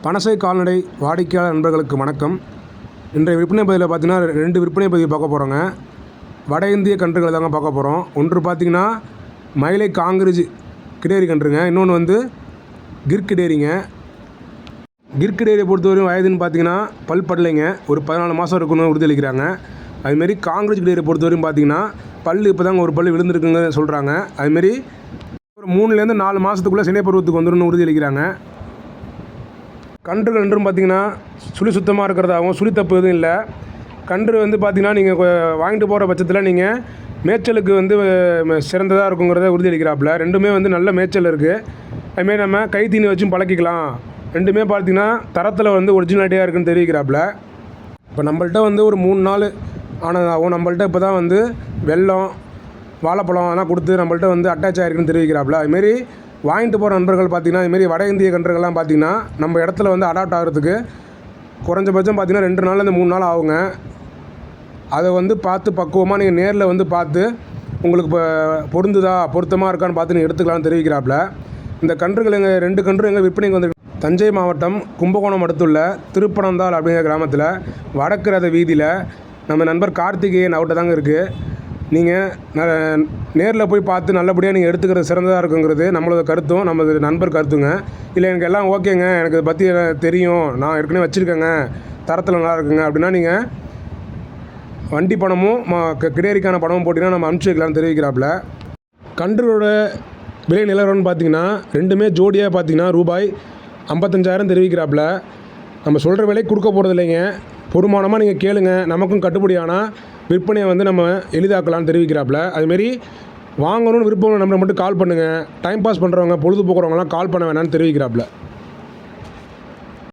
பனசை கால்நடை வாடிக்கையாளர் நண்பர்களுக்கு வணக்கம். இன்றைய விற்பனை பதிவில் பார்த்தீங்கன்னா 2 விற்பனை பதிவு பார்க்க போகிறோங்க. வட இந்திய கன்றுகளை தாங்க பார்க்க போகிறோம். ஒன்று பார்த்தீங்கன்னா மயிலை காங்கிரேஜ் கிடேரி கன்றுங்க, இன்னொன்று வந்து கிர் கிடேரிங்க. கிர் கிடேரியை பொறுத்தவரையும் வயதுன்னு பார்த்தீங்கன்னா பல்லைங்க, ஒரு 14 மாதம் இருக்குன்னு உறுதியளிக்கிறாங்க. அதுமாரி காங்கிரேஜ் கிடேரியை பொறுத்தவரையும் பார்த்தீங்கன்னா இப்போ தாங்க ஒரு பல் விழுந்துருக்குங்க சொல்கிறாங்க. அதுமாரி ஒரு 3லேருந்து 4 மாதத்துக்குள்ளே சினை பருவத்துக்கு வந்துடும் உறுதியளிக்கிறாங்க. கன்றுகள் என்றும் பார்த்திங்கன்னா சுழி சுத்தமாக இருக்கிறதாகவும் சுழி தப்பு எதுவும் இல்லை. கன்று வந்து பார்த்திங்கன்னா நீங்கள் வாங்கிட்டு போகிற பட்சத்தில் நீங்கள் மேய்ச்சலுக்கு வந்து சிறந்ததாக இருக்குங்கிறத உறுதியளிக்கிறாப்புல. ரெண்டுமே வந்து நல்ல மேய்ச்சல் இருக்குது. அதுமாரி நம்ம கை தீனி வச்சும் பழக்கிக்கலாம். ரெண்டுமே பார்த்திங்கன்னா தரத்தில் வந்து ஒரிஜினாலிட்டியாக இருக்குதுன்னு தெரிவிக்கிறாப்புல. இப்போ நம்மள்ட்ட வந்து ஒரு 3 நாள் ஆனதாகவும் நம்மள்ட்ட இப்போ தான் வந்து வெல்லம் வாழைப்பழம் அதெல்லாம் கொடுத்து நம்மள்ட்ட வந்து அட்டாச் ஆகிருக்குன்னு தெரிவிக்கிறாப்புல. அதுமாரி வாங்கிட்டு போகிற நண்பர்கள் பார்த்திங்கன்னா இதுமாரி வட இந்திய கன்றுகள்லாம் பார்த்திங்கன்னா நம்ம இடத்துல வந்து அடாப்ட் ஆகிறதுக்கு குறைஞ்சபட்சம் பார்த்திங்கன்னா 2 நாள்லேருந்து 3 நாள் ஆகுங்க. அதை வந்து பார்த்து பக்குவமாக நீங்கள் நேரில் வந்து பார்த்து உங்களுக்கு இப்போ பொருத்தமாக இருக்கான்னு பார்த்து நீங்கள் எடுத்துக்கலாம்னு தெரிவிக்கிறாப்புல. இந்த கன்றுகள் எங்கள் 2 கன்று எங்கள் விற்பனைக்கு வந்து தஞ்சை மாவட்டம் கும்பகோணம் அடுத்துள்ள திருப்பனந்தாள் அப்படிங்கிற கிராமத்தில் வடக்கு ரத வீதியில் நம்ம நண்பர் கார்த்திகேயன் அவர்கிட்ட தாங்க இருக்குது. நீங்கள் நேரில் போய் பார்த்து நல்லபடியாக நீங்கள் எடுத்துக்கிறது சிறந்ததாக இருக்குங்கிறது நம்மளோட கருத்தும் நமது நண்பர் கருத்துங்க. இல்லை எனக்கு எல்லாம் ஓகேங்க, எனக்கு இதை பற்றி தெரியும், நான் ஏற்கனவே வச்சுருக்கேங்க, தரத்தில் நல்லா இருக்குங்க அப்படின்னா நீங்கள் வண்டி பணமும் கிடேரிக்கான பணமும் போட்டிங்கன்னா நம்ம அனுப்பிச்சி வைக்கலாம்னு தெரிவிக்கிறாப்புல. கன்றுகளோட விலை நிலவரம்னு பார்த்தீங்கன்னா ரெண்டுமே ஜோடியாக பார்த்தீங்கன்னா ரூபாய் 55,000 தெரிவிக்கிறாப்புல. நம்ம சொல்கிற விலை கொடுக்க போகிறது இல்லைங்க, பொறுமானமாக நீங்கள் கேளுங்க, நமக்கும் கட்டுப்படியானால் விற்பனையை வந்து நம்ம எளிதாக்கலாம்னு தெரிவிக்கிறாப்புல. அதுமாரி வாங்கணும்னு விருப்பம் நம்பரை மட்டும் கால் பண்ணுங்கள். டைம் பாஸ் பண்ணுறவங்க பொழுதுபோக்குறவங்களாம் கால் பண்ண வேணாம்னு தெரிவிக்கிறாப்புல.